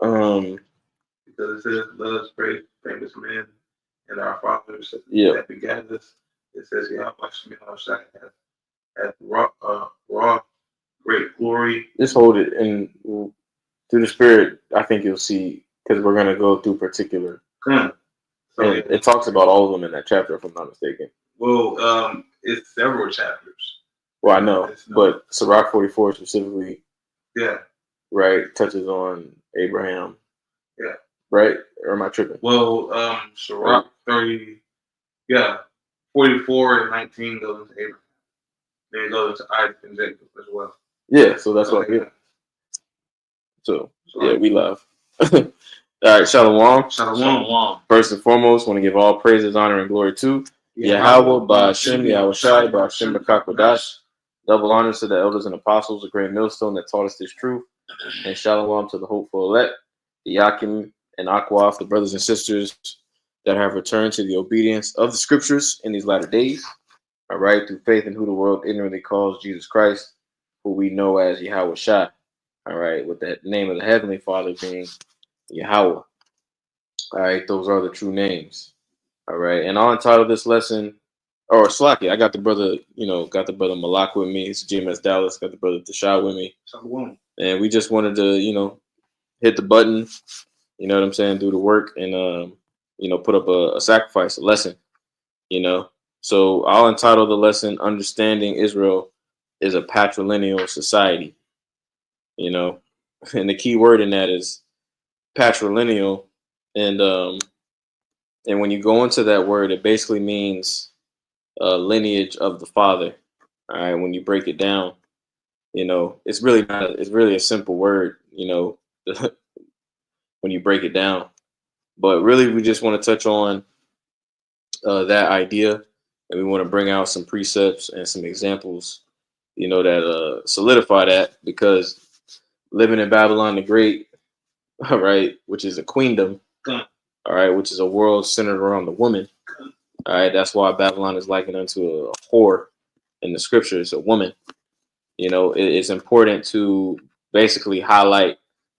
Because it says, "Let us pray, famous men and our fathers Yeah, that begat us." It says, "Yahweh Shemini hath wrought great glory." just hold it and through the spirit. I think you'll see because we're gonna go through particular, Come. So and it talks about all of them in that chapter, if I'm not mistaken. well, it's several chapters. Well, I know, but Sirach 44 specifically, Yeah, right, touches on Abraham. yeah. Right? Or am I tripping? Well, Sirach 30, yeah, 44 and 19 goes into Abraham. Then it goes into Isaac and Jacob as well. Yeah, so that's what I get. So yeah, we love. All right, Shalom. Shalom. First and foremost, want to give all praises, honor, and glory to Yahweh, Ba'ashem, Yahushai, Ba'ashem, B'kakwadash. Double honors to the elders and apostles, a great millstone that taught us this truth. And shalom to the hopeful elect, the Yakim and Akwaf, the brothers and sisters that have returned to the obedience of the scriptures in these latter days. All right, through faith in who the world ignorantly calls Jesus Christ, who we know as Yahweh Shai. All right, with that name of the Heavenly Father being Yahweh. All right, those are the true names. All right, and I'll entitle this lesson, or Slaki. I got the brother, got the brother Malak with me. It's GMS Dallas. Got the brother Tashad with me. Shalom. And we just wanted to, hit the button, you know what I'm saying, do the work and, put up a sacrifice, a lesson, So I'll entitle the lesson, Understanding Israel is a Patrilineal Society, and the key word in that is patrilineal. And when you go into that word, it basically means lineage of the father. All right, when you break it down, it's really not. It's really a simple word, when you break it down. But really, we just want to touch on that idea, and we want to bring out some precepts and some examples, that solidify that. Because living in Babylon the Great, all right, which is a queendom, all right, which is a world centered around the woman, all right, that's why Babylon is likened unto a whore in the scriptures, a woman. It's important to basically highlight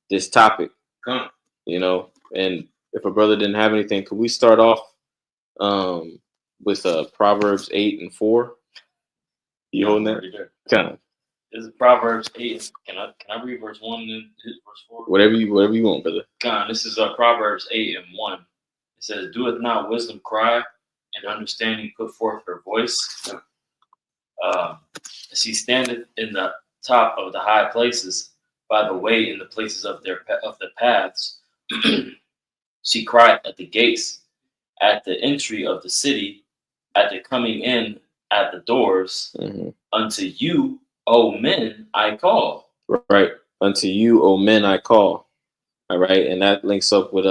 this topic, and if a brother didn't have anything, could we start off with Proverbs 8 and 4? You holding that? Kind of. This is Proverbs 8. Can I read verse 1 and then verse 4? Whatever you want, brother. This is Proverbs 8 and 1. It says, "Doeth not wisdom cry, and understanding put forth her voice? She standeth in the top of the high places, by the way in the places of the paths. She crieth at the gates, at the entry of the city, at the coming in at the doors. Mm-hmm. Unto you, O men, I call." Right. Unto you, O men, I call. All right. And that links up with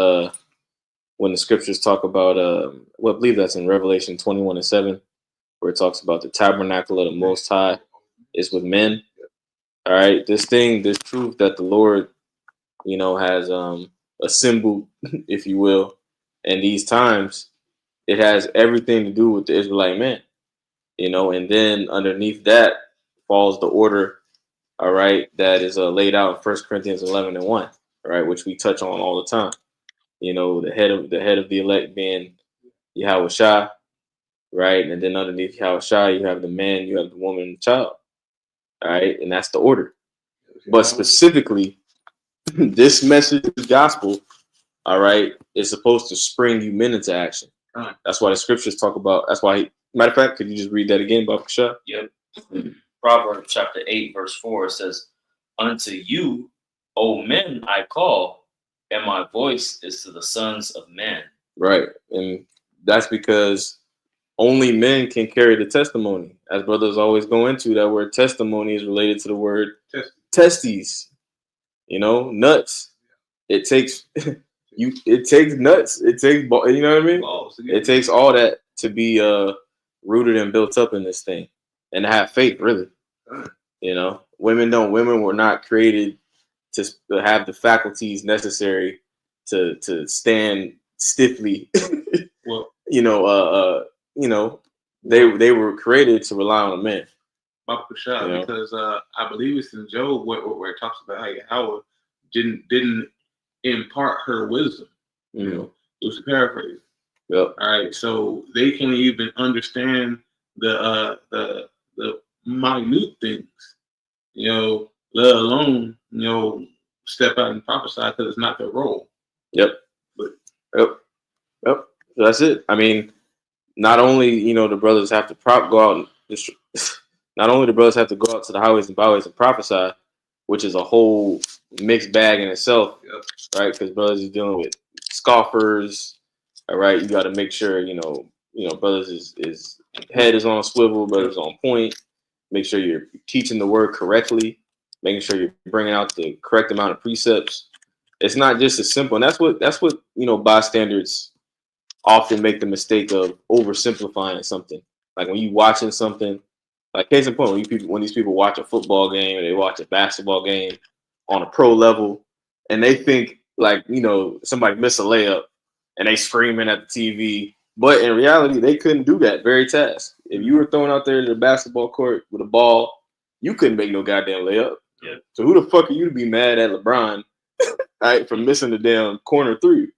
when the scriptures talk about I believe that's in Revelation 21 and 7, where it talks about the tabernacle of the Most High is with men. All right. This truth that the Lord, has assembled, if you will, in these times, it has everything to do with the Israelite men, and then underneath that falls the order, all right, that is laid out in 1 Corinthians 11 and 1, all right, which we touch on all the time. The head of the elect being Yahweh Shai, right, and then underneath Yahweh Shai, you have the man, you have the woman, and the child, all right, and that's the order. But specifically, this message gospel, all right, is supposed to spring you men into action. That's why the scriptures talk about. That's why. Matter of fact, could you just read that again, Baba Shah? Yep. Proverbs chapter 8, verse 4 says, "Unto you, O men, I call, and my voice is to the sons of men." Right. And that's because only men can carry the testimony. As brothers always go into, that word testimony is related to the word testes. Nuts. It takes it takes nuts. It takes, you know what I mean? It takes all that to be rooted and built up in this thing, and to have faith, really. Women were not created to have the faculties necessary to stand stiffly. Well, they were created to rely on a man. Because I believe it's in Job where it talks about how Yahweh didn't impart her wisdom. You know, it was a paraphrase. Yep. All right, so they can't even understand the minute things, you know, let alone, you know, step out and prophesy because it's not their role. Yep. But Yep. So that's it. I mean, not only, you know, the brothers have to go out and not only the brothers have to go out to the highways and byways and prophesy, which is a whole mixed bag in itself, right? Because brothers is dealing with scoffers. All right, you got to make sure you know brothers is head is on a swivel, brothers on point. Make sure you're teaching the word correctly, making sure you're bringing out the correct amount of precepts. It's not just as simple, and that's what you know bystanders often make the mistake of oversimplifying something. Like when you watching something, like case in point, when these people watch a football game or they watch a basketball game on a pro level, and they think like you know somebody missed a layup and they screaming at the TV, but in reality they couldn't do that very task. If you were thrown out there to the basketball court with a ball, you couldn't make no goddamn layup. Yeah. So who the fuck are you to be mad at LeBron, right, for missing the damn corner three?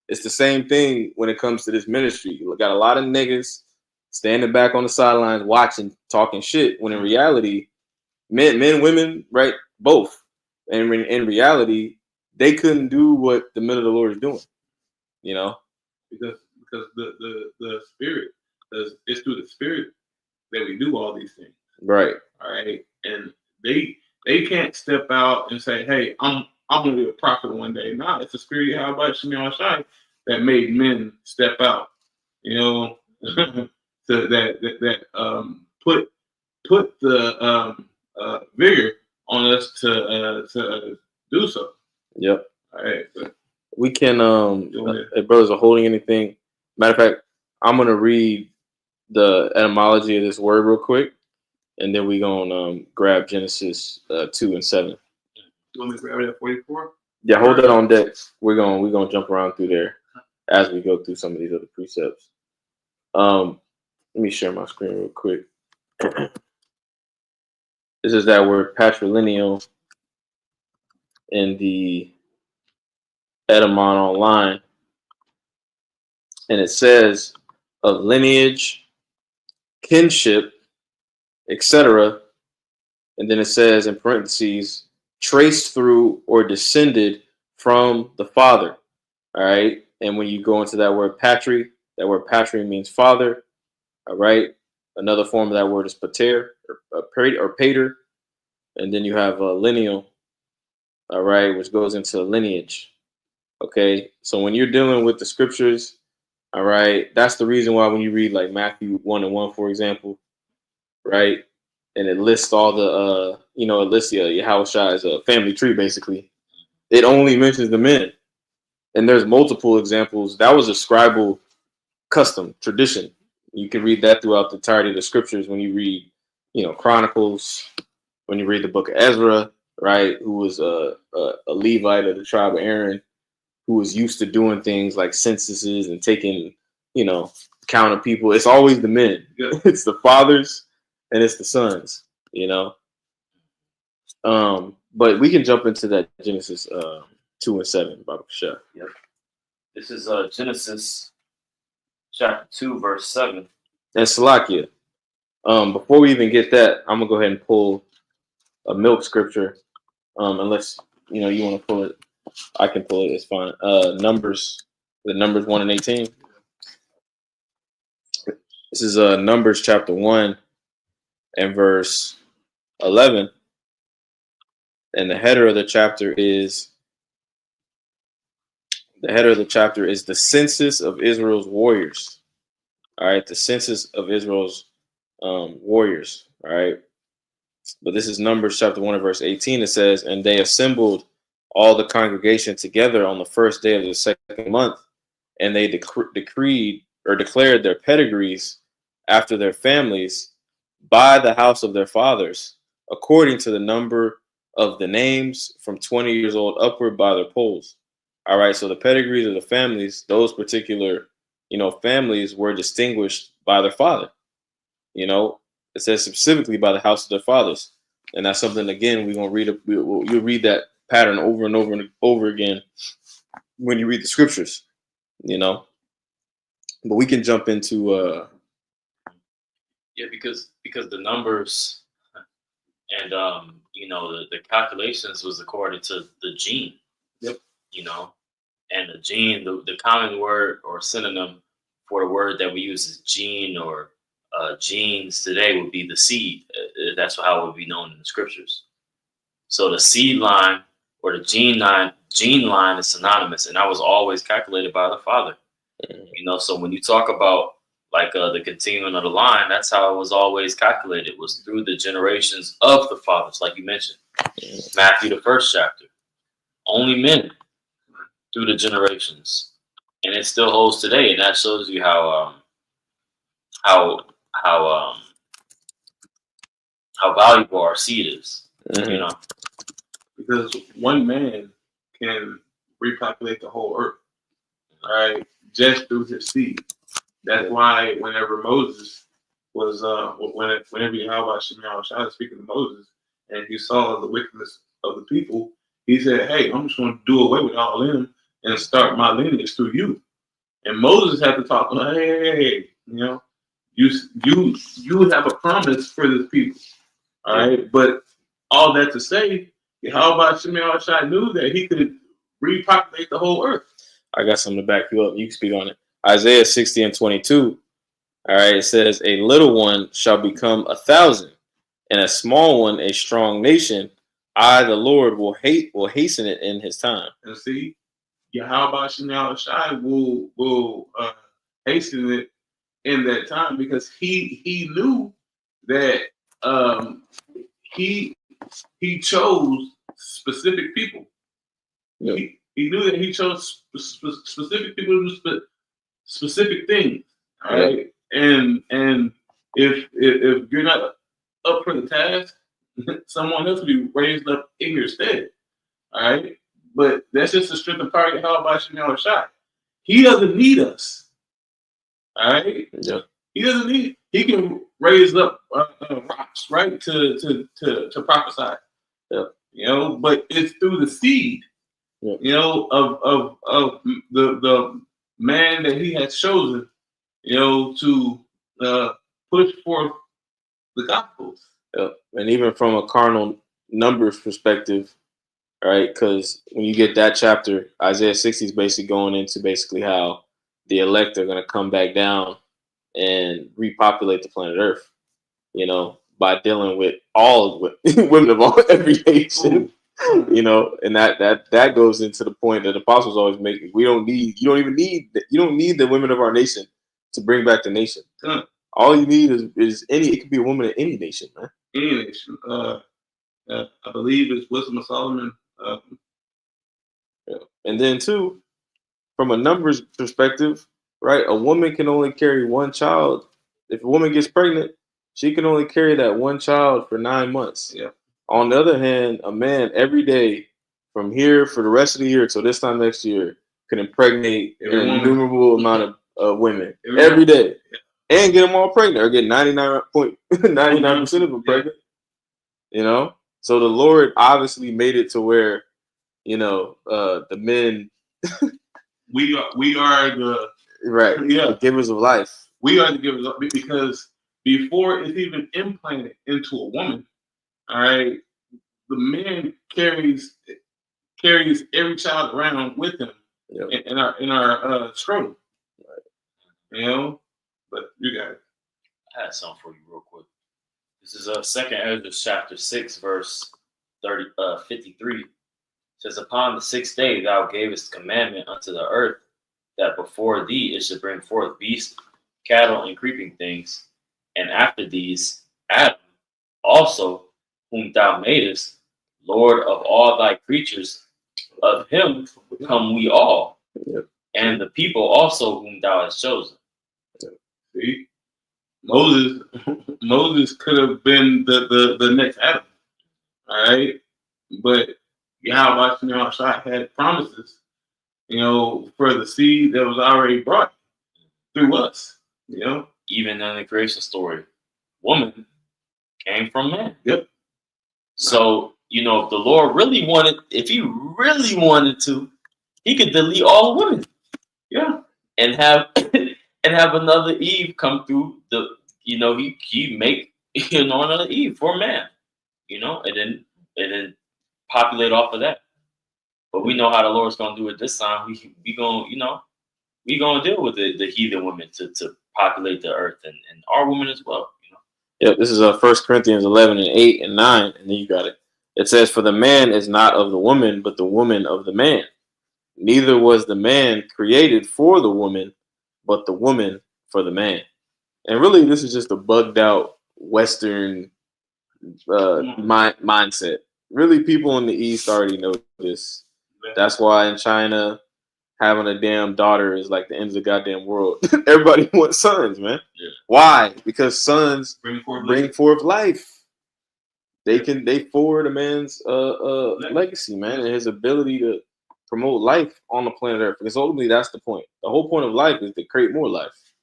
It's the same thing when it comes to this ministry. You got a lot of niggas standing back on the sidelines watching, talking shit, when in reality, men, women, right, both. And in reality, they couldn't do what the men of the Lord is doing, you know? Because the spirit, because it's through the spirit that we do all these things. Right. All right. And they can't step out and say, hey, I'm gonna be a prophet one day. Nah, it's the spirit how about Shimei Shai that made men step out, you know, to that put the vigor on us to do so. Yep. All right. But we can if brothers are holding anything. Matter of fact, I'm gonna read the etymology of this word real quick, and then we gonna grab Genesis 2 and 7. You want me to grab it at 44? Yeah, hold that on deck. We're gonna jump around through there as we go through some of these other precepts. Let me share my screen real quick. This is that word patrilineal in the Edamon online, and it says of lineage, kinship, etc. And then it says in parentheses, traced through or descended from the father. All right. And when you go into that word patri means father. All right. Another form of that word is pater or pater. And then you have a lineal. All right. Which goes into lineage. Okay. So when you're dealing with the scriptures, all right, that's the reason why when you read like Matthew 1:1, for example, right, and it lists all the, it lists Yahushai's family tree, basically. It only mentions the men. And there's multiple examples. That was a scribal custom, tradition. You can read that throughout the entirety of the scriptures when you read, Chronicles, when you read the book of Ezra, right, who was a Levite of the tribe of Aaron, who was used to doing things like censuses and taking, count of people. It's always the men. Yeah. It's the fathers and it's the sons, But we can jump into that Genesis 2 and 7, Baruch Shah. Yep. This is Genesis chapter 2, verse 7. And Salakia. Before we even get that, I'm gonna go ahead and pull a milk scripture. Unless you want to pull it, I can pull it. It's fine. Numbers 1 and 18. This is Numbers chapter 1 and verse 11. And the header of the chapter is the census of Israel's warriors. All right, the census of Israel's warriors. All right, but this is Numbers chapter 1 and verse 18. It says, and they assembled all the congregation together on the first day of the second month, and they decreed or declared their pedigrees after their families by the house of their fathers, according to the number of the names from 20 years old upward by their polls. All right, so the pedigrees of the families, those particular, families were distinguished by their father. It says specifically by the house of their fathers. And that's something, again, we're going to read, you'll read that pattern over and over and over again when you read the scriptures, you know. But we can jump into Yeah, because the numbers and the calculations was according to the gene. Yep. You know, and the gene, the common word or synonym for the word that we use as gene or genes today would be the seed. That's how it would be known in the scriptures. So the seed line or the gene line is synonymous, and that was always calculated by the Father. You know, so when you talk about like the continuing of the line, that's how it was always calculated. It was through the generations of the fathers, like you mentioned, Matthew the 1st chapter. Only men through the generations, and it still holds today, and that shows you how valuable our seed is. Mhm. You know, Because one man can repopulate the whole earth, right? Just through his seed. That's why whenever Moses was, whenever Yahweh Shemel Shai was speaking to Moses, and he saw the wickedness of the people, he said, "Hey, I'm just going to do away with all them and start my lineage through you." And Moses had to talk, hey, you know, you have a promise for this people, all right? But all that to say, Yahweh Shemel Shai knew that he could repopulate the whole earth. I got something to back you up. You can speak on it. Isaiah 60:22. All right, it says, "A little one shall become 1,000, and a small one a strong nation. I, the Lord, will hasten it in His time." And see, Yahweh Shemel Shai will hasten it in that time because he knew that he chose specific people. Yep. He knew that he chose specific people to do specific things. All right, and if you're not up for the task, someone else will be raised up in your stead. All right, but that's just the strength and power of how about Shemel Shai. He doesn't need us. All right, Yep. he doesn't need. He can raise up rocks, right, to prophesy. Yep. You know, but it's through the seed. Yep. You know, of the man that he has chosen, you know, to push forth the gospels. Yep. And even from a carnal numbers perspective, right? Because when you get that chapter, Isaiah 60 is basically going into basically how the elect are going to come back down and repopulate the planet Earth, you know, by dealing with all women of all every nation. You know, and that goes into the point that the apostles always make. You don't need the women of our nation to bring back the nation. All you need is it could be a woman in any nation, man. Any nation. I believe it's Wisdom of Solomon. And then too, from a numbers perspective, right? A woman can only carry one child. If a woman gets pregnant, she can only carry that one child for 9 months. Yeah. On the other hand, a man every day from here for the rest of the year till this time next year can impregnate an innumerable amount of women every day and get them all pregnant or get 99.99% of them pregnant. You know, so the Lord obviously made it to where, you know, the men. we are the the givers of life. We are the givers of, because before it's even implanted into a woman, all right, the man carries every child around with him in our scrotum. Right. You know, but you got it. I had something for you real quick. This is 2nd Ezra chapter 6, verse 53. It says, "Upon the 6th day thou gavest commandment unto the earth that before thee it should bring forth beasts, cattle, and creeping things, and after these Adam also, whom thou madest, Lord of all thy creatures, of him come we all, and the people also whom thou hast chosen." See, Moses could have been the next Adam, all right, but Yahweh Shai had promises, you know, for the seed that was already brought through us. You know, even in the creation story, woman came from man. Yep. So, you know, if the Lord really wanted, if he really wanted to, He could delete all the women. Yeah. And have another Eve come through the. He make another Eve for man. And then populate off of that. But we know how the Lord's gonna do it this time. We gonna deal with the heathen women to populate the earth and our women as well. Yep, this is 1 Corinthians 11 and 8 and 9, and then you got it. It says, "For the man is not of the woman, but the woman of the man. Neither was the man created for the woman, but the woman for the man." And really, this is just a bugged out Western mindset. Really, people in the East already know this. That's why in China, having a damn daughter is like the end of the goddamn world. Everybody wants sons, man. Yeah. Why? Because sons Bring forth life. They forward a man's legacy, man, and his ability to promote life on the planet Earth. Because ultimately, that's the point. The whole point of life is to create more life,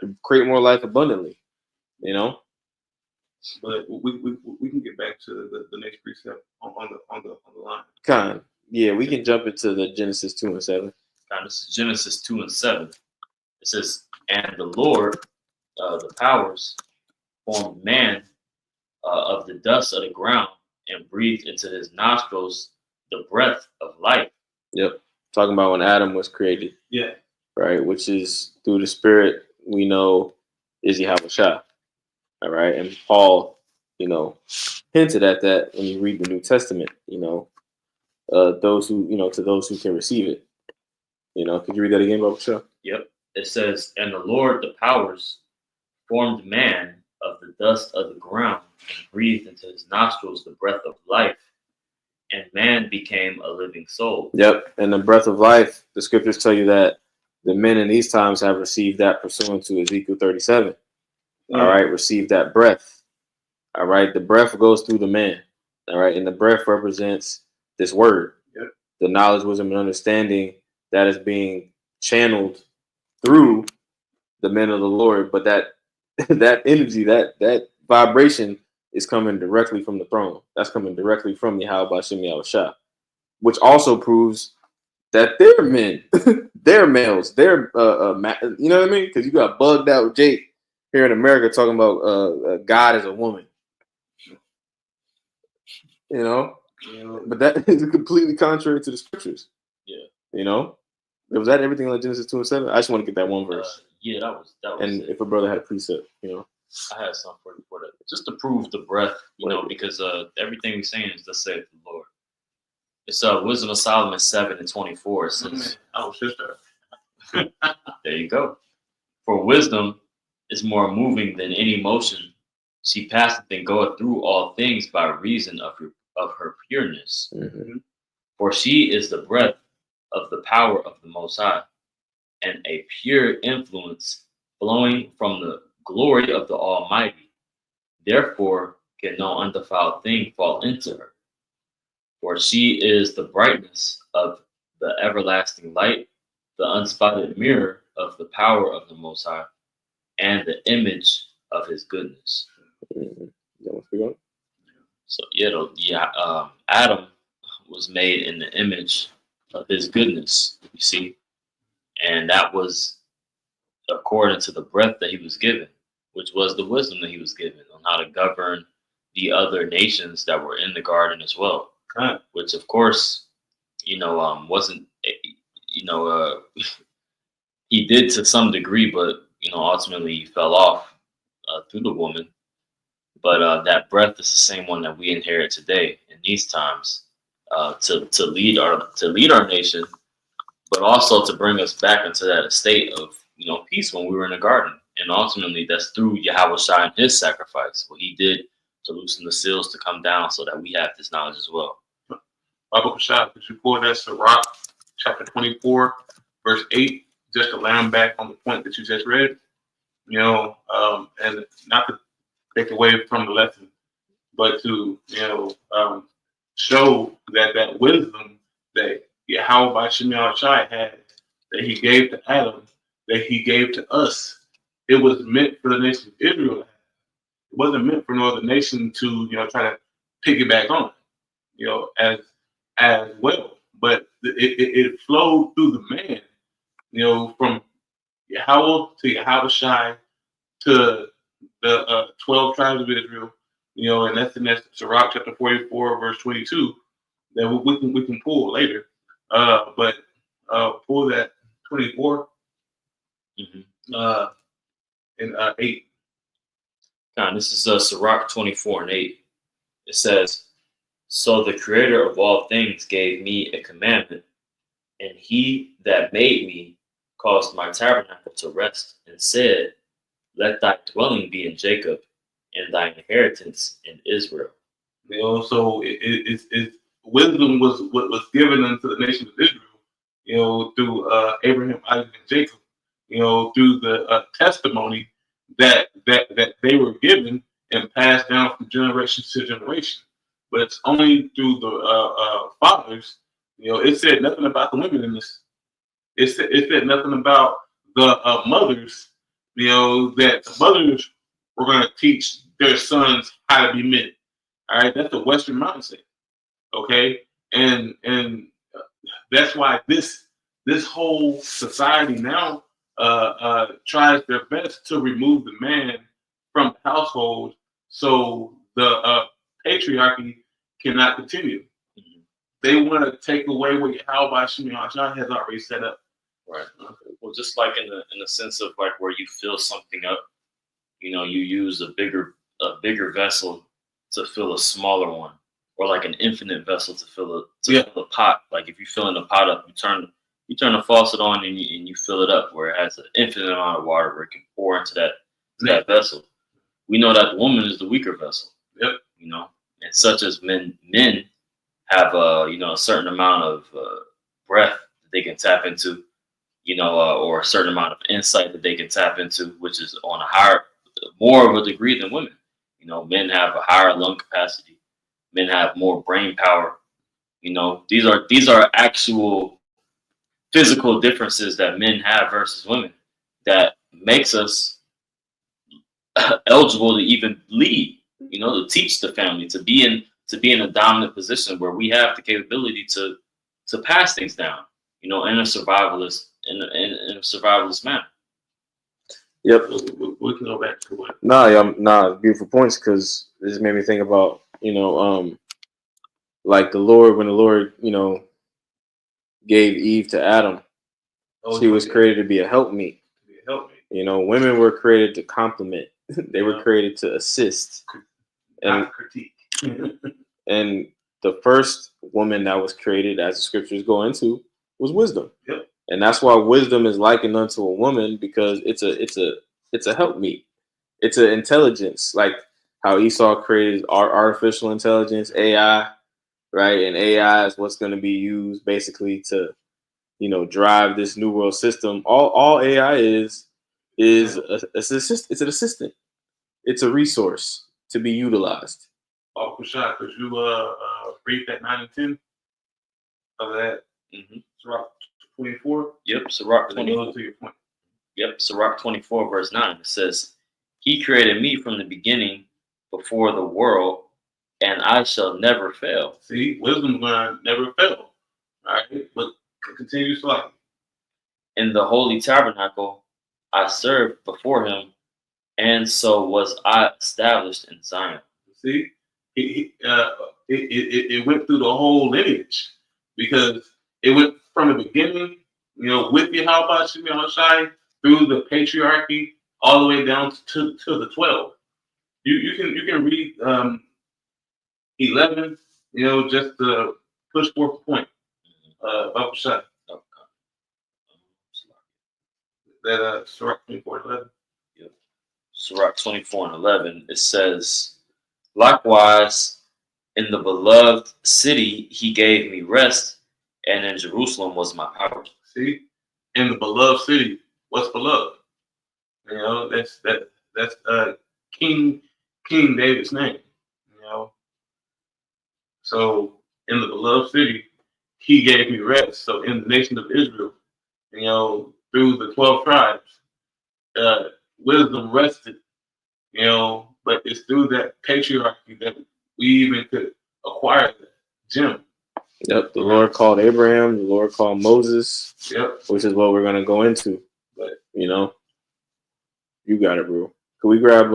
to create more life abundantly. But we can get back to the next precept on the line. We can jump into the Genesis 2 and 7. This is Genesis 2 and 7. It says, "And the Lord, the powers, formed man of the dust of the ground and breathed into his nostrils the breath of life." Yep. Talking about when Adam was created. Yeah. Right. Which is through the Spirit we know is Yahushua. All right. And Paul, hinted at that when you read the New Testament, those who, to those who can receive it. Could you read that again, Yahushua? Yep. It says, "And the Lord, the powers, formed man of the dust of the ground and breathed into his nostrils the breath of life, and man became a living soul." Yep. And the breath of life, the scriptures tell you that the men in these times have received that pursuant to Ezekiel 37. All right. Receive that breath. All right. The breath goes through the man. All right. And the breath represents this word, the knowledge, wisdom, and understanding that is being channeled through the men of the Lord. But that energy, that vibration is coming directly from the throne. That's coming directly from Yahweh Shem Yahushua, which also proves that they're men, they're males, they're you know what I mean? Because you got bugged out Jake here in America talking about God as a woman, But that is completely contrary to the scriptures. Yeah. Was that everything like Genesis 2 and 7? I just want to get that one verse. That was. And it. If a brother had a precept, I had something for that, just to prove the breath, because everything we're saying is "Thus saith the Lord." It's Wisdom of Solomon 7 and 24. It says, sister. There you go. "For wisdom is more moving than any motion. She passeth and goeth through all things by reason of her pureness. Mm-hmm. For she is the breath of the power of the Most High, and a pure influence flowing from the glory of the Almighty. Therefore can no undefiled thing fall into her. For she is the brightness of the everlasting light, the unspotted mirror of the power of the Most High, and the image of his goodness." Mm-hmm. So Adam was made in the image of his goodness, you see, and that was according to the breath that he was given, which was the wisdom that he was given on how to govern the other nations that were in the garden as well. Right. Which, of course, wasn't, he did to some degree, but ultimately he fell off through the woman. But that breath is the same one that we inherit today in these times, to lead our nation, but also to bring us back into that state of peace when we were in the garden. And ultimately, that's through Yahweh Shai and his sacrifice, what he did to loosen the seals to come down, so that we have this knowledge as well. Bible Shai, could you pull that Sirach chapter 24, verse 8, just to land back on the point that you just read? And not to take away from the lesson, but to show that wisdom that Yahweh Shem Shai had, that he gave to Adam, that he gave to us. It was meant for the nation of Israel. It wasn't meant for no other nation to try to piggyback on, as well. But it flowed through the man, from Yahweh to Yahushai to the 12 tribes of Israel, and that's Sirach chapter 44, verse 22, that we can pull later. But pull that 24 and 8. Now, this is Sirach 24 and 8. It says, "So the Creator of all things gave me a commandment, and He that made me caused my tabernacle to rest, and said, Let thy dwelling be in Jacob, and thy inheritance in Israel." So it's wisdom was given unto the nation of Israel, through Abraham, Isaac, and Jacob, through the testimony that they were given and passed down from generation to generation. But it's only through the fathers. It said nothing about the women in this. It said nothing about the mothers. That the mothers were going to teach their sons how to be men. All right, that's the Western mindset. Okay, and that's why this whole society now tries their best to remove the man from the household, so the patriarchy cannot continue. They want to take away what Yahweh Shemiyah has already set up. Right. Well, just like in the sense of like where you fill something up, you use a bigger vessel to fill a smaller one, or like an infinite vessel to fill a pot. Like if you fill in the pot up, you turn the faucet on and you fill it up where it has an infinite amount of water where it can pour into that vessel. We know that the woman is the weaker vessel. Yep. And such as men have a certain amount of breath that they can tap into, or a certain amount of insight that they can tap into, which is on more of a degree than women. Men have a higher lung capacity. Men have more brain power. These are actual physical differences that men have versus women that makes us eligible to even lead. To teach the family, to be in a dominant position where we have the capability to pass things down. In a survivalist manner. Yep. We can go back to what. Beautiful points, because this made me think about, like the Lord, when the Lord, gave Eve to Adam, she was created to be a helpmeet. Women were created to complement. They were created to assist. And critique. And the first woman that was created, as the scriptures go into, was wisdom. Yep. And that's why wisdom is likened unto a woman, because it's a helpmeet. It's an intelligence, like how Esau created artificial intelligence, AI, right? And AI is what's going to be used basically to, drive this new world system. All AI is it's an assistant. It's a resource to be utilized. Oh, Kushai, could you read that 9 and 10 of that? Sirach 24. Yep, Sirach 24. To your point. Yep, Sirach 24, verse 9. It says, "He created me from the beginning, before the world, and I shall never fail." See, wisdom gonna never fail. All right, but continue slightly. "In the holy tabernacle I served before him, and so was I established in Zion." See, it went through the whole lineage, because it went from the beginning, with Yahweh Shai, through the patriarchy, all the way down to the 12. You can read 11, just to push forth the point. Baruch Shai. That Sirach 24:11. Yep. Sirach 24:11. It says, "Likewise, in the beloved city he gave me rest, and in Jerusalem was my power." See, in the beloved city, what's beloved? That's King David's name. So in the beloved city, he gave me rest. So in the nation of Israel, through the 12 tribes, wisdom rested. But it's through that patriarchy that we even could acquire that gem. Yep. The Lord called Abraham. The Lord called Moses. Yep. Which is what we're gonna go into. But you got it, bro. Can we grab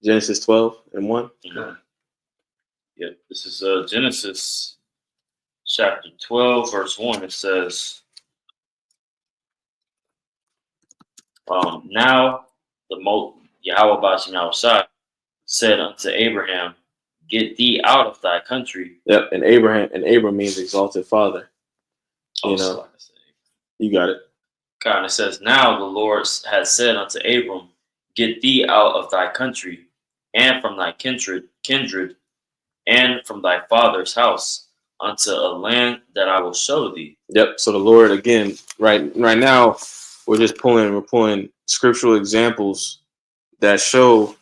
Genesis 12:1? Okay. Yep. This is Genesis chapter 12, verse 1. It says, now the Yahweh Bashim Yahushua said unto Abraham, get thee out of thy country. Yep, and Abram means exalted father. You got it. God, it says, now the Lord has said unto Abram, get thee out of thy country, and from thy kindred, and from thy father's house, unto a land that I will show thee. Yep. So the Lord, again, right now, we're pulling scriptural examples that show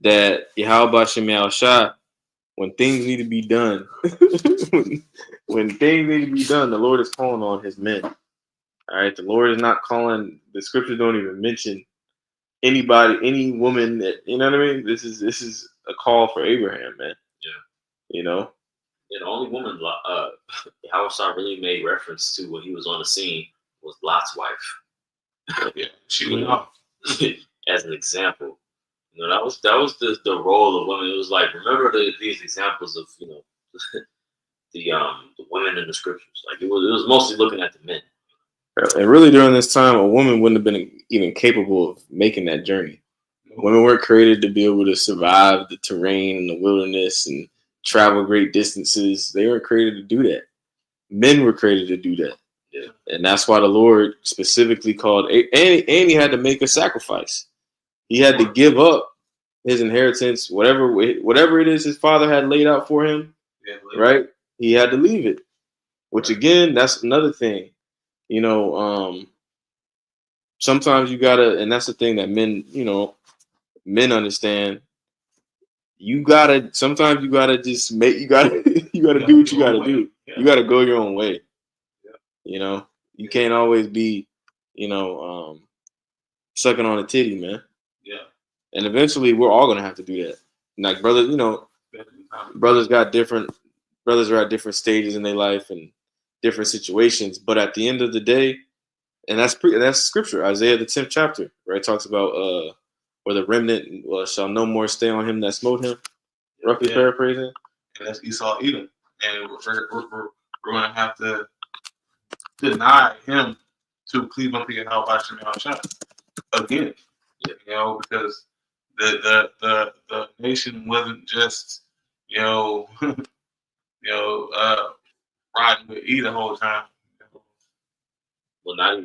that Yahweh Bashim Yahushua, when things need to be done, when things need to be done, the Lord is calling on his men. All right. The Lord is not calling, the scriptures don't even mention anybody, any woman that, you know what I mean? This is a call for Abraham, man. Yeah. The only woman Yahushua really made reference to when he was on the scene was Lot's wife. Yeah. She went off. As an example. That was the role of women. It was like, remember these examples of the women in the scriptures. Like it was mostly looking at the men. And really, during this time, a woman wouldn't have been even capable of making that journey. Women weren't created to be able to survive the terrain and the wilderness and travel great distances. They weren't created to do that. Men were created to do that. Yeah. And that's why the Lord specifically called, and he had to make a sacrifice. He had to give up his inheritance, whatever it is his father had laid out for him, right? He had to leave it, which again, that's another thing. Sometimes you gotta, and that's the thing that men understand. Sometimes you gotta just you gotta do what you gotta do. You gotta go your own way. You can't always be, sucking on a titty, man. Yeah. And eventually we're all gonna have to do that. Like brothers, brothers are at different stages in their life and different situations. But at the end of the day, and that's scripture, Isaiah the 10th chapter, right? It talks about where the remnant shall no more stay on him that smote him. Roughly paraphrasing. And that's Esau Edom. And we're gonna have to deny him to cleave unto Yahweh Bashim Yahushua again. Because the nation wasn't just riding with E the whole time. Well, not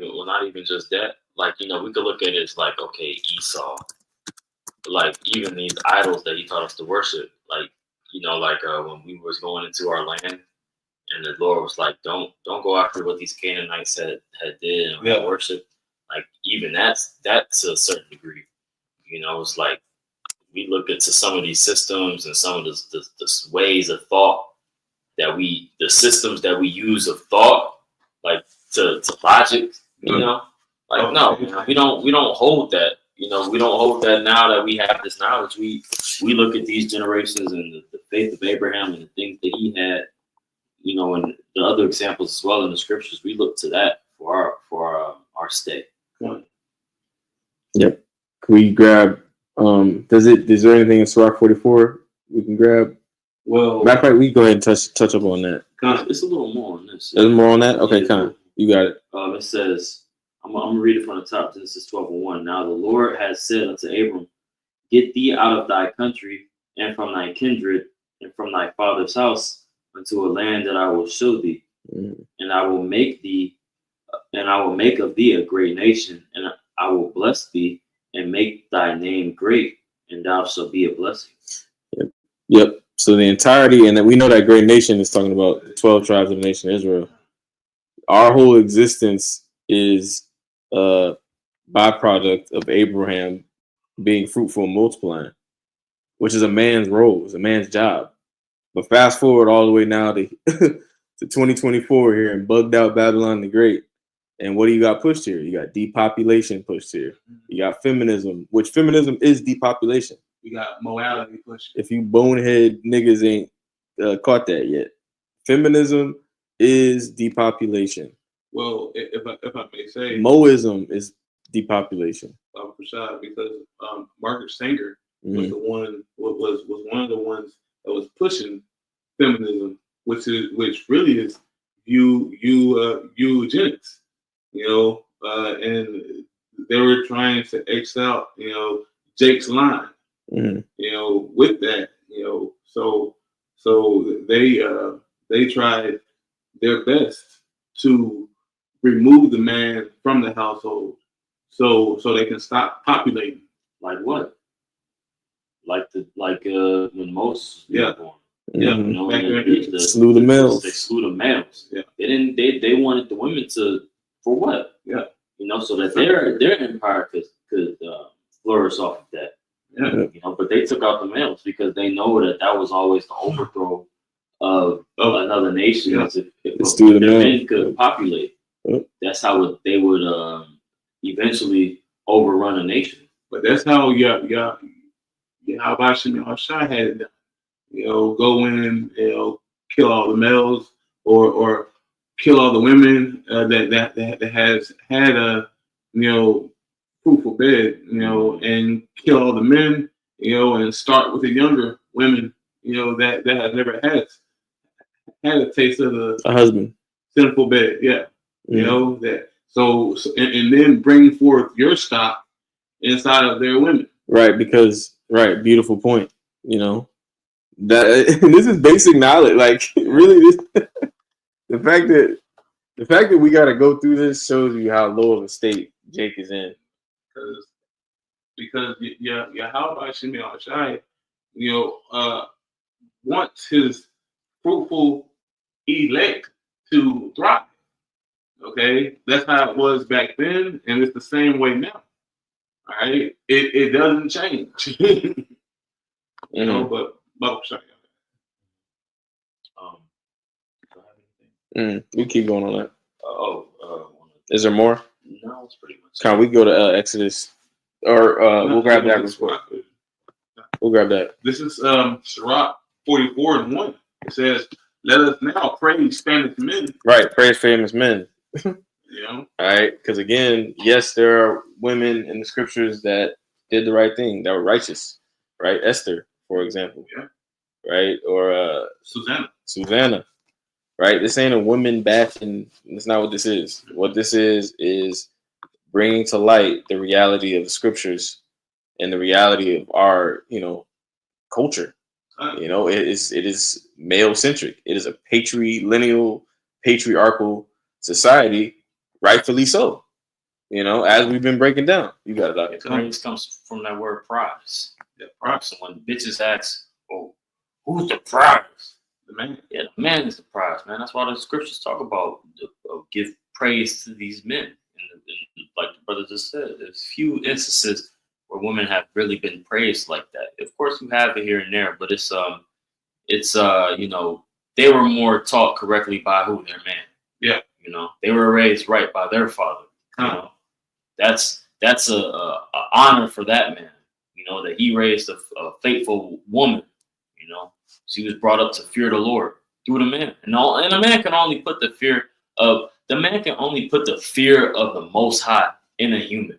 even just that. Like, we could look at it as like, okay, Esau. Like, even these idols that he taught us to worship. Like, when we was going into our land, and the Lord was like, don't go after what these Canaanites had did and worship. Like, even that's to a certain degree. It's like we look into some of these systems and some of the ways of thought the systems that we use of thought, like to logic, like no, we don't hold that. We don't hold that now that we have this knowledge. We look at these generations and the faith of Abraham and the things that he had, and the other examples as well in the scriptures. We look to that for our stay. Yep. Can we grab? Is there anything in Sirach 44 we can grab? Well, matter of fact, we go ahead and touch up on that. It's a little more on this. There's more on that? Okay, you got it. It says, I'm gonna read it from the top. Genesis 12:1. Now the Lord has said unto Abram, get thee out of thy country and from thy kindred and from thy father's house unto a land that I will show thee, and I will make of thee a great nation, and I will bless thee and make thy name great, and thou shalt be a blessing. Yep. So the entirety, and that we know that great nation is talking about the 12 tribes of the nation of Israel. Our whole existence is a byproduct of Abraham being fruitful and multiplying, which is a man's role, it's a man's job. But fast forward all the way now to 2024 here in bugged out Babylon the Great. And what do you got pushed here? You got depopulation pushed here. You got feminism, which feminism is depopulation. You got morality pushed. If you bonehead niggas ain't caught that yet, Feminism is depopulation. Well, if I may say, Moism is depopulation. Rashad, because Margaret Sanger was the one was one of the ones that was pushing feminism, which really is eugenics, and they were trying to X out, Jake's line, with that, so they tried their best to remove the man from the household, so they can stop populating. Like what? Like when Moses was born. Yeah, they slew the males. They slew the males. Yeah, they didn't. They wanted the women for what? Yeah, so that their empire could flourish off of that. Yeah, but they took out the males because they know that was always the overthrow of another nation. Yeah. If the men could populate, that's how they would eventually overrun a nation. But that's how how about Shai had it done. Go in, kill all the males or kill all the women that has had a fruitful bed, and kill all the men, and start with the younger women, that have never had a taste of a husband sinful bed, that so and then bring forth your stock inside of their women. Right, because beautiful point. That this is basic knowledge. Like really, the fact that we got to go through this shows you how low of a state Jake is in. Because how about Shimei Shai, wants his fruitful elect to thrive. Okay, that's how it was back then, and it's the same way now. All right, it doesn't change. But we keep going on that. Is there more? No, it's pretty much. Can we go to Exodus, or we'll grab that report? We'll grab that. This is Sirach 44:1. It says, "Let us now praise famous men." Right, praise famous men. All right, because again, yes, there are women in the scriptures that did the right thing, that were righteous. Right, Esther, for example. Yeah. Right, or Susanna. Right, this ain't a women bashing. That's not what this is. What this is bringing to light the reality of the scriptures and the reality of our, culture. It is male centric. It is a patrilineal, patriarchal society, rightfully so. As we've been breaking down. You got it. Praise comes from that word prize. Yeah, prize. So when bitches ask, "Oh, who's the prize?" The man. Yeah, the man is the prize, man. That's why the scriptures talk about give praise to these men. And like the brother just said, there's few instances where women have really been praised like that. Of course, you have it here and there, but it's they were more taught correctly by who? Their man. Yeah. They were raised right by their father. That's a honor for that man. That he raised a faithful woman. She was brought up to fear the Lord through the man, and a man can only put the fear of the Most High in a human.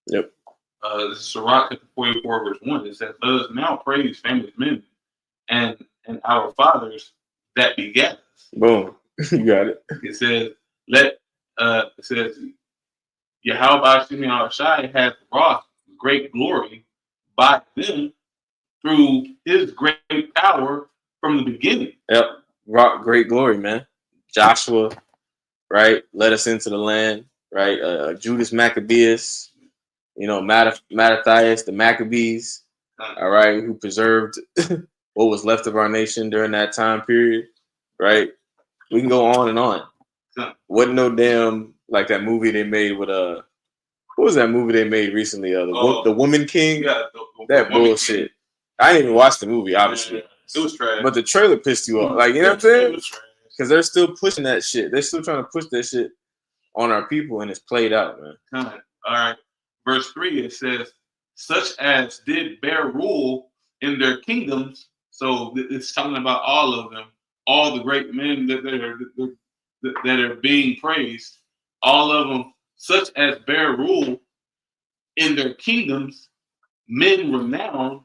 Yep. This is Sirach 44:1. It says, "Let us now praise famous men and our fathers that begat us." Boom. You got it. It says, it says, Yahweh Shimei Shai hath wrought great glory by them through his great power from the beginning. Yep. Wrought great glory, man. Joshua, right? Led us into the land, right? Judas Maccabeus, Mattathias, the Maccabees, all right, who preserved what was left of our nation during that time period, right? We can go on and on. Wasn't no damn like that movie they made with what was that movie they made recently? The Woman King. Yeah, that bullshit. King. I didn't even watch the movie, obviously. It was trash. But the trailer pissed you off, like what I'm saying? Because they're still pushing that shit. They're still trying to push that shit on our people, and it's played out, man. All right. Verse 3, it says, "Such as did bear rule in their kingdoms So it's talking about all of them, all the great men that are being praised, all of them, such as bear rule in their kingdoms, men renowned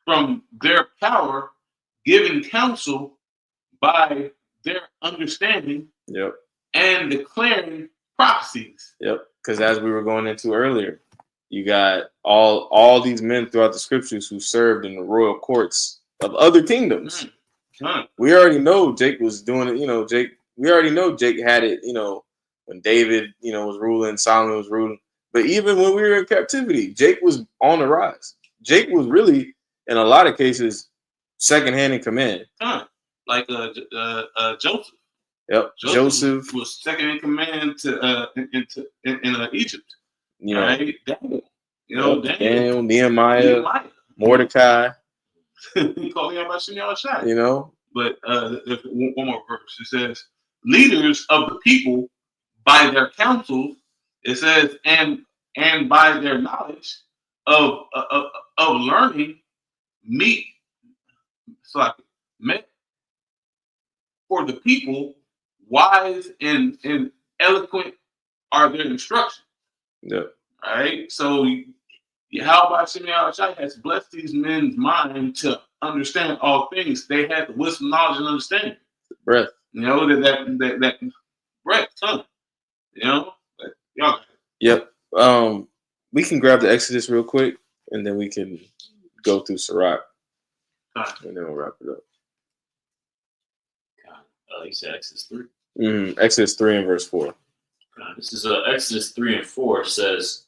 from their power, giving counsel by their understanding Yep. and declaring prophecies. Yep. Because as we were going into earlier, you got all these men throughout the scriptures who served in the royal courts of other kingdoms. We already know Jake was doing it. We already know Jake had it. When David, was ruling, Solomon was ruling. But even when we were in captivity, Jake was on the rise. Jake was really, in a lot of cases, second-hand in command. Like Joseph. Yep, Joseph was second in command to in Egypt. Right? Daniel, Daniel, Nehemiah, Mordecai. He called me about Shai. But one more verse. It says, "Leaders of the people, by their counsels," it says, and by their knowledge of learning, met for the people, wise and eloquent are their instructions. Yep. All right. So how about Shimei Shai has blessed these men's mind to understand all things. They had the wisdom, knowledge, and understanding. Breath. That breath, tongue. Y'all. Yep. We can grab the Exodus real quick, and then we can go through Sirach, and then we'll wrap it up. You said Exodus 3? Exodus 3 and verse 4. This is Exodus 3 and 4 says,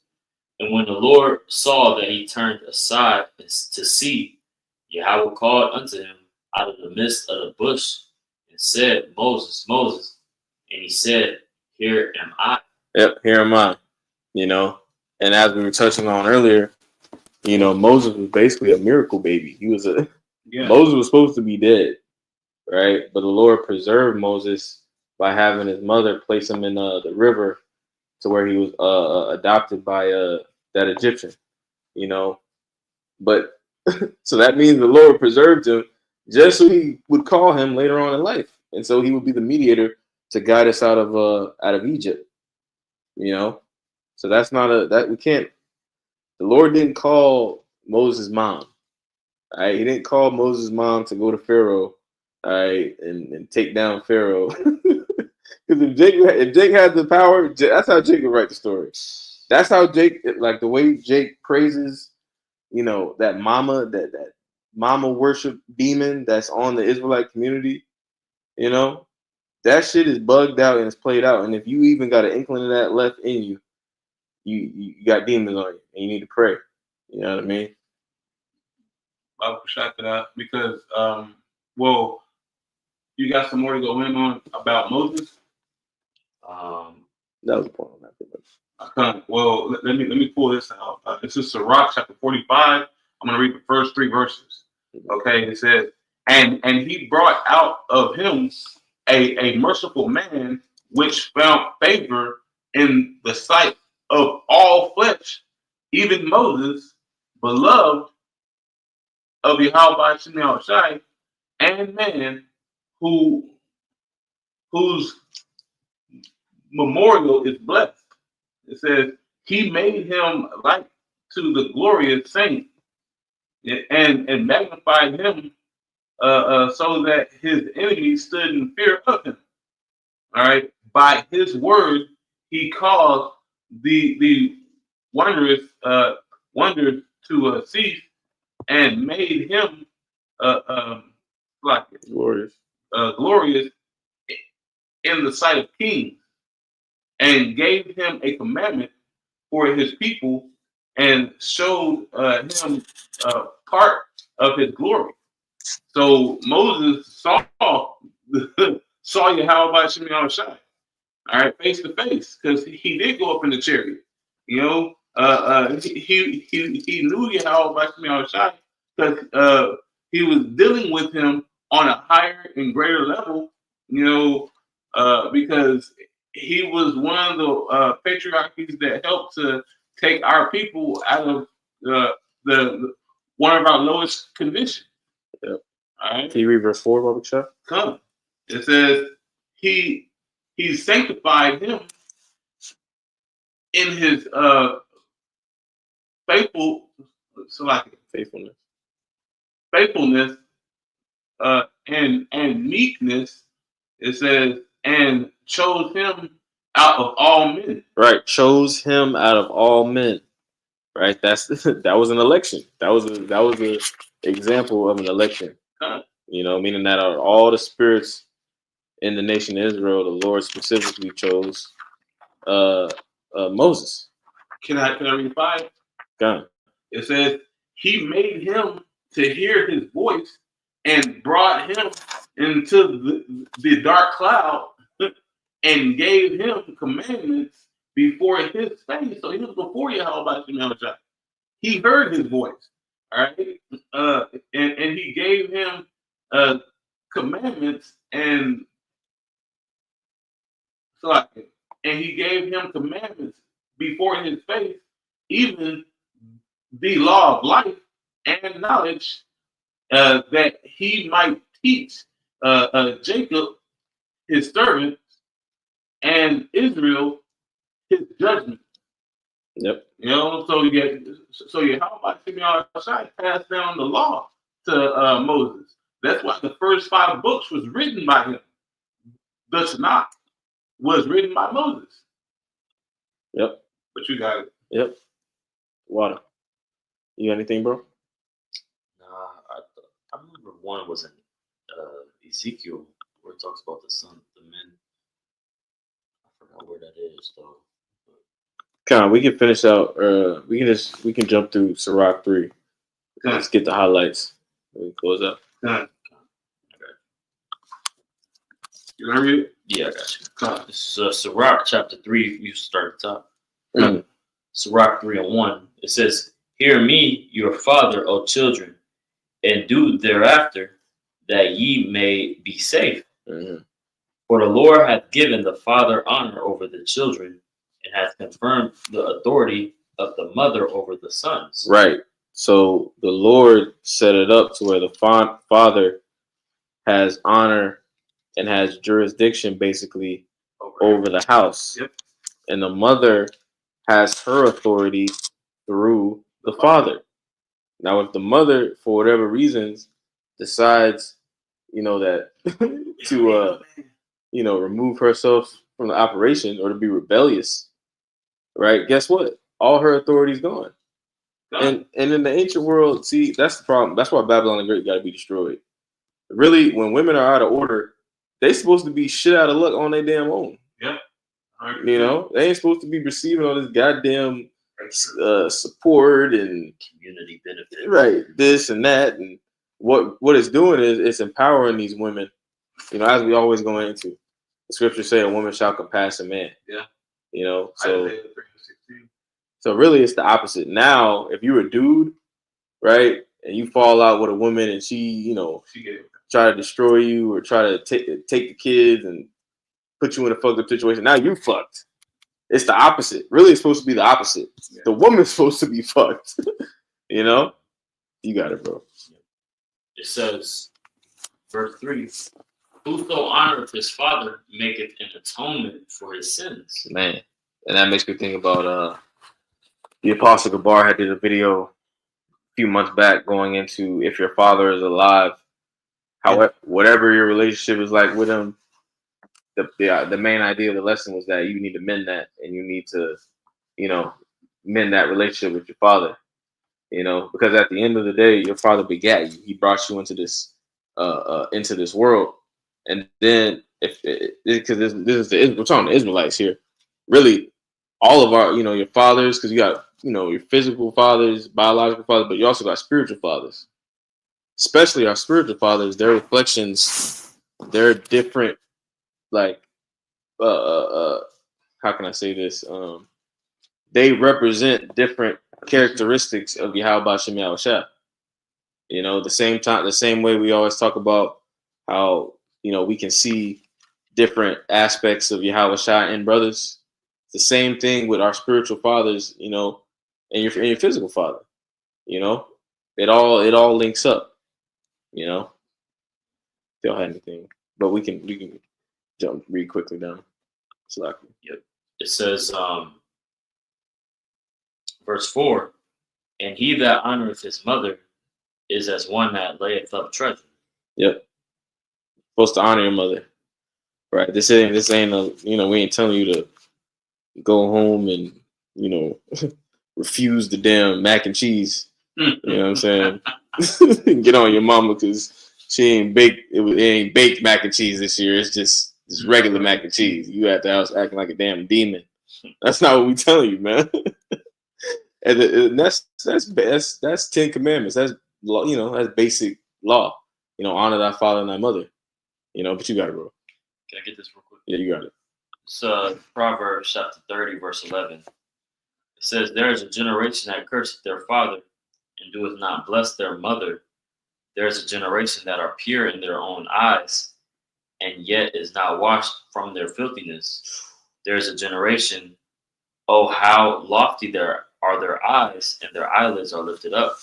"And when the Lord saw that he turned aside to see, Yahweh called unto him out of the midst of the bush and said, Moses, Moses. And he said, Here am I." Yep, here am I. And as we were touching on earlier, Moses was basically a miracle baby. Moses was supposed to be dead, right? But the Lord preserved Moses by having his mother place him in the river to where he was adopted by that Egyptian, But so that means the Lord preserved him just so he would call him later on in life, and so he would be the mediator to guide us out of Egypt, So that's not that we can't. The Lord didn't call Moses' mom. All right, he didn't call Moses' mom to go to Pharaoh, all right, and take down Pharaoh. Because if Jake had the power, that's how Jake would write the story. That's how Jake, like the way Jake praises, that mama worship demon that's on the Israelite community, that shit is bugged out and it's played out. And if you even got an inkling of that left in you, you got demons on you and you need to pray. You know what I mean? I was shocked at that because, you got some more to go in on about Moses. That was the point on that. Well, let me pull this out. This is Sirach chapter 45. I'm going to read the first 3 verses. Okay, it says, and he brought out of him a merciful man, which found favor in the sight of all flesh, even Moses, beloved of Yahweh Shemel Shai, and man whose memorial is blessed. It says, he made him like to the glorious saint and magnified him so that his enemies stood in fear of him. All right. By his word, he caused the wonders to cease and made him glorious in the sight of kings, and gave him a commandment for his people, and showed him part of his glory. So Moses saw Yahweh Shemel Shai, all right, face to face, because he did go up in the chariot. He knew Yahweh Shemel Shai because he was dealing with him on a higher and greater level, because he was one of the patriarchies that helped to take our people out of the one of our lowest conditions. Yep. All right. Can you read verse 4, Baba Shah? Come. It says he sanctified him in his faithful so like Faithfulness. faithfulness and meekness. It says and chose him out of all men. Right. Chose him out of all men. Right. That was an election. That was a example of an election. Come. You know, meaning that out of all the spirits in the nation of Israel, the Lord specifically chose Moses. Can I read 5? God. It says he made him to hear his voice and brought him into the dark cloud and gave him commandments before his face. So he was before Yahweh Shemel. He heard his voice. All right. And he gave him commandments and he gave him commandments before his face, even the law of life and knowledge, that he might teach Jacob his servant and Israel his judgment. Yep. You know, how about Simeon passed down the law to Moses? That's why the first 5 books was written by him. The Tanakh was written by Moses. Yep. But you got it. Yep. Water. You got anything, bro? Nah, I remember one was in Ezekiel where it talks about the men. I forgot where that is though. Come on, we can finish out. We can jump through Sirach 3. Let's get the highlights. We can close up. Okay. You want to read it? Yeah, I got you. This is Sirach chapter 3. You start at the top. Mm. Sirach 3:1. It says, "Hear me, your father, O children, and do thereafter, that ye may be safe. Mm-hmm. For the Lord hath given the father honor over the children, and hath confirmed the authority of the mother over the sons." Right. So the Lord set it up to where the father has honor and has jurisdiction basically over the house. Yep. And the mother has her authority through the father. Now, if the mother, for whatever reasons, decides, that to, remove herself from the operation or to be rebellious, right? Guess what? All her authority is gone. And in the ancient world, see, that's the problem. That's why Babylon the Great got to be destroyed. Really, when women are out of order, they supposed to be shit out of luck on their damn own. Yeah. They ain't supposed to be receiving all this goddamn support and community benefit. Right. This and that. And what it's doing is it's empowering these women, as we always go into. The scriptures say a woman shall compass a man. Yeah. So really it's the opposite. Now, if you're a dude, right, and you fall out with a woman and she try to destroy you or try to take the kids and put you in a fucked up situation, now you fucked. It's the opposite. Really, it's supposed to be the opposite. Yeah. The woman's supposed to be fucked. You got it, bro. It says, verse 3, "Whoso honoreth his father maketh an atonement for his sins." Man, and that makes me think about the Apostle Gabar had did a video a few months back going into if your father is alive, however, whatever your relationship is like with him, the main idea of the lesson was that you need to mend that, and you need to, mend that relationship with your father, because at the end of the day, your father begat you. He brought you into this world, and then because this is we're talking to Israelites here, really, all of our, your fathers, because you got, your physical fathers, biological fathers, but you also got spiritual fathers. Especially our spiritual fathers, their reflections, they're different. Like, how can I say this? They represent different characteristics of Yahweh Shem Yahushua. The same way we always talk about how, we can see different aspects of Yahweh in brothers. It's the same thing with our spiritual fathers, and your physical father. It all links up, y'all had anything, but we can jump real quickly down. Slack. Yep. It says, verse 4, and he that honoreth his mother is as one that layeth up treasure. Yep. Supposed to honor your mother, right? This ain't a, we ain't telling you to go home and refuse the damn mac and cheese. You know what I'm saying? Get on your mama because she ain't baked. It ain't baked mac and cheese this year. It's just regular mac and cheese. You at the house acting like a damn demon. That's not what we telling you, man. And that's 10 commandments. That's that's basic law. Honor thy father and thy mother. But you got it, bro. Can I get this real quick? Yeah, you got it. It's Proverbs chapter 30, verse 11. It says, there is a generation that curseth their father and doeth not bless their mother. There is a generation that are pure in their own eyes, and yet is not washed from their filthiness. There is a generation, oh, how lofty are their eyes, and their eyelids are lifted up.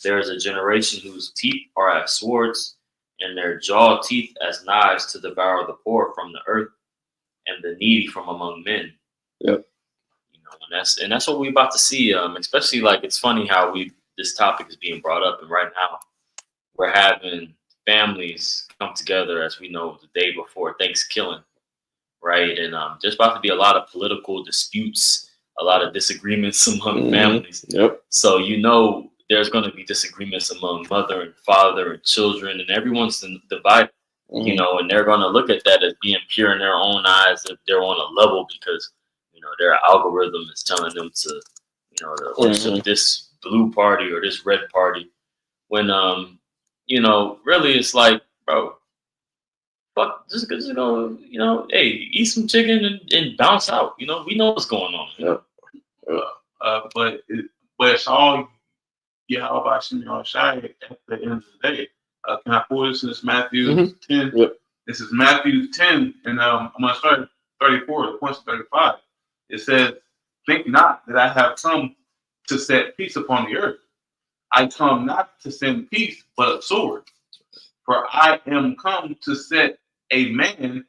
There is a generation whose teeth are as swords, and their jaw teeth as knives to devour the poor from the earth, and the needy from among men. Yep. And that's what we're about to see. Especially like it's funny how this topic is being brought up, and right now we're having families come together, as we know, the day before Thanksgiving, right? And there's about to be a lot of political disputes, a lot of disagreements among families. Yep. So there's going to be disagreements among mother and father and children, and everyone's divided. And they're going to look at that as being pure in their own eyes if they're on a level because their algorithm is telling them to to worship this blue party or this red party, when really it's like, bro, fuck, just go, hey, eat some chicken and bounce out. We know what's going on. But it's all Yahweh Shai at the end of the day. Can I pull this? This is Matthew 10. Yep. This is Matthew 10, and I'm going to start at 34, the points 35. It says, think not that I have come to set peace upon the earth. I come not to send peace, but a sword. For I am come to set a man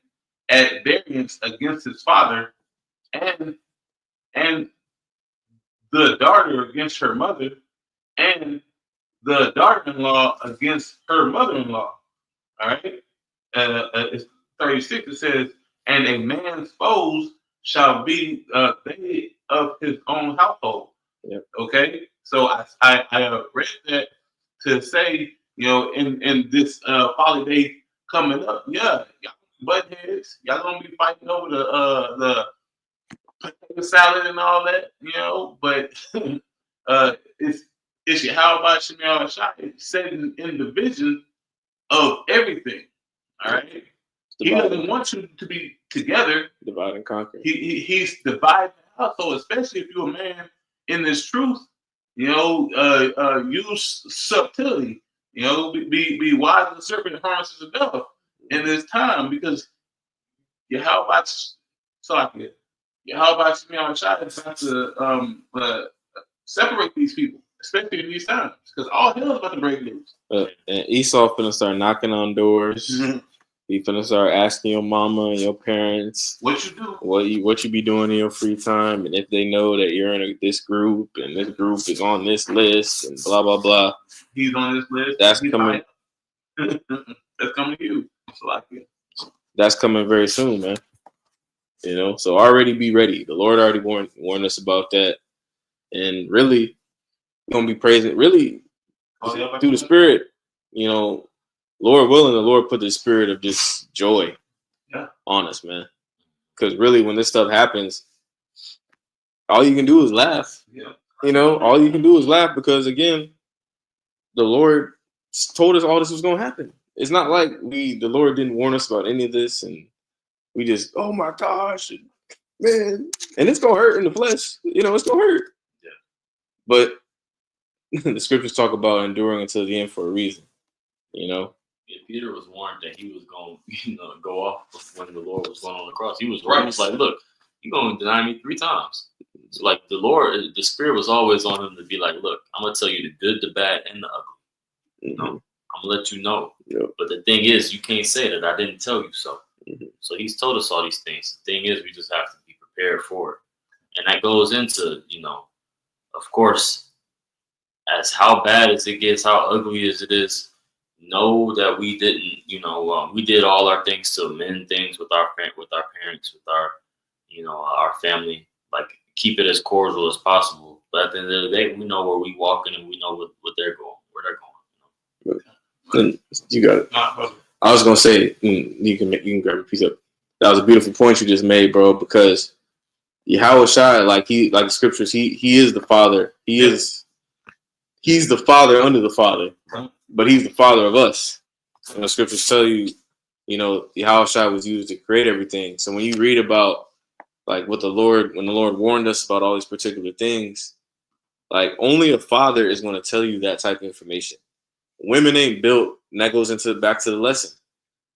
at variance against his father, and the daughter against her mother, and the daughter-in-law against her mother-in-law. All right. It's 36. It says, and a man's foes shall be they of his own household. Yep. Okay. So I read that to say, in this holiday coming up, y'all butt heads, y'all gonna be fighting over the potato salad and all that, but it's Yahweh Shai setting in the vision of everything. All right. He doesn't want you to be together. Divide and conquer. He's dividing the household, especially if you're a man in this truth. Use subtlety. Be wise as a serpent and harmless as a dove in this time, because Yahweh Shai is about to separate these people, especially in these times, because all hell is about to break loose. And Esau finna start knocking on doors. He finna start asking your mama and your parents what you do, what you be doing in your free time, and if they know that you're in this group and this group is on this list and blah blah blah. He's on this list. That's coming. That's coming to you. That's coming very soon, man. So already be ready. The Lord already warned us about that, and really, we're gonna be praising really through the Spirit. Lord willing, the Lord put the spirit of just joy on us, man. Because really, when this stuff happens, all you can do is laugh. Yeah. All you can do is laugh because, again, the Lord told us all this was going to happen. It's not like the Lord didn't warn us about any of this, and we just, oh my gosh, man. And it's going to hurt in the flesh. It's going to hurt. Yeah. But the scriptures talk about enduring until the end for a reason, Yeah, Peter was warned that he was going to go off when the Lord was going on the cross. He was right. He was like, look, you're going to deny me 3 times. So like the Spirit was always on him to be like, look, I'm going to tell you the good, the bad, and the ugly. I'm I'm gonna let you know. Yep. But the thing is, you can't say that I didn't tell you so. Mm-hmm. So he's told us all these things. The thing is, we just have to be prepared for it. And that goes into, of course, as how bad as it gets, how ugly as it is, know that we didn't, we did all our things to amend things with our parents, with our, our family, like keep it as cordial as possible. But at the end of the day, we know where we walking and we know what they're going, where they're going. You got it. I was gonna say you can grab a piece up. That was a beautiful point you just made, bro. Because Yahweh Shai, like the scriptures, he is the Father. He's the Father under the Father, but he's the Father of us. And the scriptures tell you, Yahweh Shai was used to create everything. So when you read about like when the Lord warned us about all these particular things, like only a father is going to tell you that type of information. Women ain't built, and that goes back to the lesson.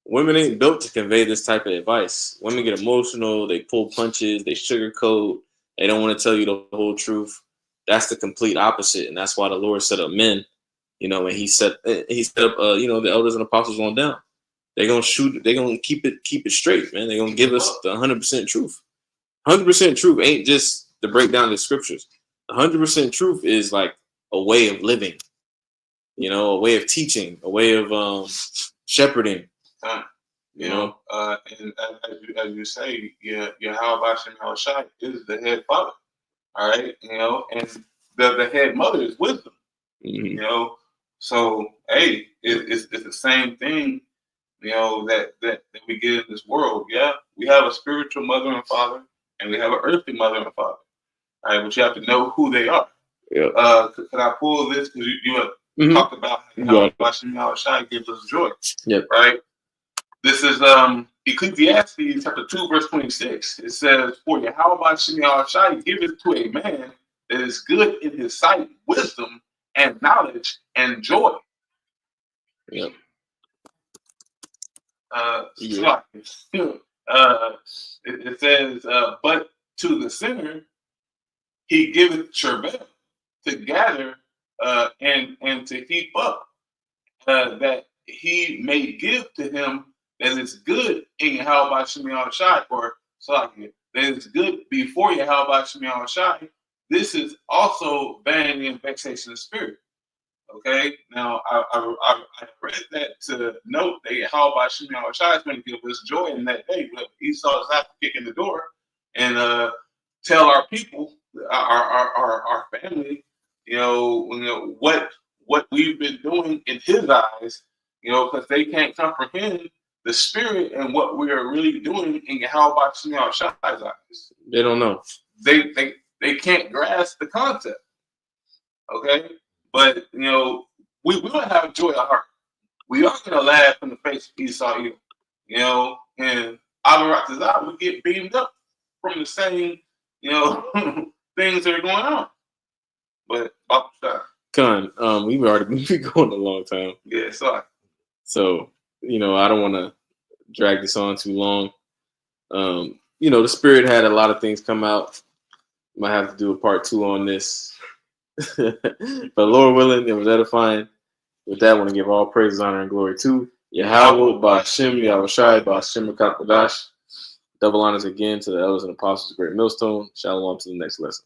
Women ain't built to convey this type of advice. Women get emotional, they pull punches, they sugarcoat, they don't want to tell you the whole truth. That's the complete opposite, and that's why the Lord set up men, and he set up, the elders and apostles on down. They're gonna shoot, they're gonna keep it straight, man. They're gonna give us the 100% truth. 100% truth ain't just to break down the scriptures. 100% truth is like a way of living, a way of teaching, a way of shepherding. And as you say, Yahweh Shem Shai is the head father. All right, and the head mother is wisdom. Mm-hmm. So hey, it's the same thing, that we get in this world. Yeah, we have a spiritual mother and father, and we have an earthly mother and father. All right, but you have to know who they are. Yeah. Can I pull this? Because you Mm-hmm. talked about how Shem Shai gives us joy. Yep. Right. This is Ecclesiastes chapter 2, verse 26. It says, "For Yahweh Shem Shai giveth to a man that is good in his sight, wisdom and knowledge and joy." Yep. It says, "But to the sinner he giveth travail to gather and to heap up, that he may give to him that is good in Yahweh Shem Shai, or Salakia, that is good before Yahweh Shem Shai. This is also vanity and vexation of spirit." Okay, now I read that to note that Yahweh Shem Shai is going to give us joy in that day. But Esau is have to kick in the door and tell our people, our family, what we've been doing in His eyes, because they can't comprehend the spirit and what we are really doing in Yahweh Shem Shai's eyes. They don't know. They can't grasp the concept. Okay, but we will have joy of heart. We are gonna laugh in the face of Esau, and Abarak we get beamed up from the same, things that are going on. But Con, we've already been going a long time. Yeah, sorry. So, I don't want to drag this on too long. The Spirit had a lot of things come out. Might have to do a part 2 on this. But Lord willing, it was edifying. With that, I want to give all praise, honor, and glory to Yahweh, Ba'Shem, Yahweh Shai, Ba'Shem, Kakadash. Double honors again to the elders and apostles of Great Millstone. Shalom to the next lesson.